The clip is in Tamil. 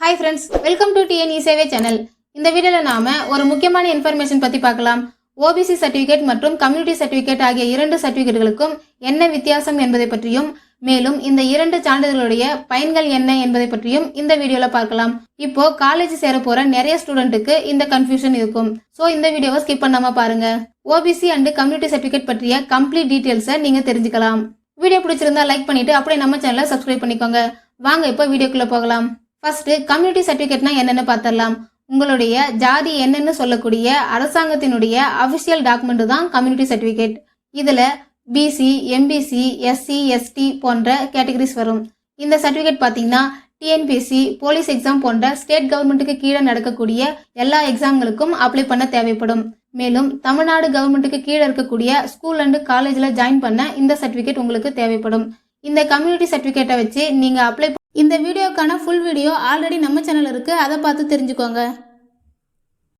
Hi friends, welcome to TNE சேவை சேனல். இந்த வீடியோவில் நாம ஒரு முக்கியமான இன்ஃபர்மேஷன் பற்றி பார்க்கலாம். ஓபிசி சர்டிஃபிகேட் மற்றும் கம்யூனிட்டி சர்டிஃபிகேட் ஆகிய இரண்டு சர்டிஃபிகேட்டுகளுக்கும் என்ன வித்தியாசம் என்பதை பற்றியும், மேலும் இந்த இரண்டு சான்றிதழ்களுடைய பயன்கள் என்ன என்பதை பற்றியும் இந்த வீடியோவில் பார்க்கலாம். இப்போ காலேஜ் சேர போற நிறைய ஸ்டூடெண்ட்டுக்கு இந்த கன்ஃபியூஷன் இருக்கும். ஸோ இந்த வீடியோவை ஸ்கிப் பண்ணாம பாருங்க. ஓபிசி அண்ட் கம்யூனிட்டி சர்டிஃபிகேட் பற்றிய கம்ப்ளீட் டீட்டெயில்ஸை நீங்க தெரிஞ்சுக்கலாம். வீடியோ பிடிச்சிருந்தா லைக் பண்ணிட்டு அப்படியே நம்ம சேனலை சப்ஸ்கிரைப் பண்ணிக்கோங்க. வாங்க இப்போ வீடியோக்குள்ள போகலாம். ஃபர்ஸ்ட், கம்யூனிட்டி சர்டிஃபிகேட்னா என்னன்னு பார்த்தரலாம். உங்களுடைய ஜாதி என்னன்னு சொல்லக்கூடிய அரசாங்கத்தினுடைய அபிஷியல் டாக்குமெண்ட் தான் கம்யூனிட்டி சர்டிஃபிகேட். இதுல பிசி, எம்பிசி, எஸ்சி, எஸ்டி போன்ற கேட்டகரிஸ் வரும். இந்த சர்டிஃபிகேட் பார்த்தீங்கன்னா டிஎன்பிஎஸ்சி, போலீஸ் எக்ஸாம் போன்ற ஸ்டேட் கவர்மெண்ட்டுக்கு கீழே நடக்கக்கூடிய எல்லா எக்ஸாம்களுக்கும் அப்ளை பண்ண தேவைப்படும். மேலும் தமிழ்நாடு கவர்மெண்ட்டுக்கு கீழே இருக்கக்கூடிய ஸ்கூல் அண்ட் காலேஜில் ஜாயின் பண்ண இந்த சர்டிஃபிகேட் உங்களுக்கு தேவைப்படும். இந்த கம்யூனிட்டி சர்டிஃபிகேட்டை வச்சு நீங்க அப்ளை இந்த வீடியோக்கான ஃபுல் வீடியோ ஆல்ரெடி நம்ம சேனல் இருக்கு, அதை பார்த்து தெரிஞ்சுக்கோங்க.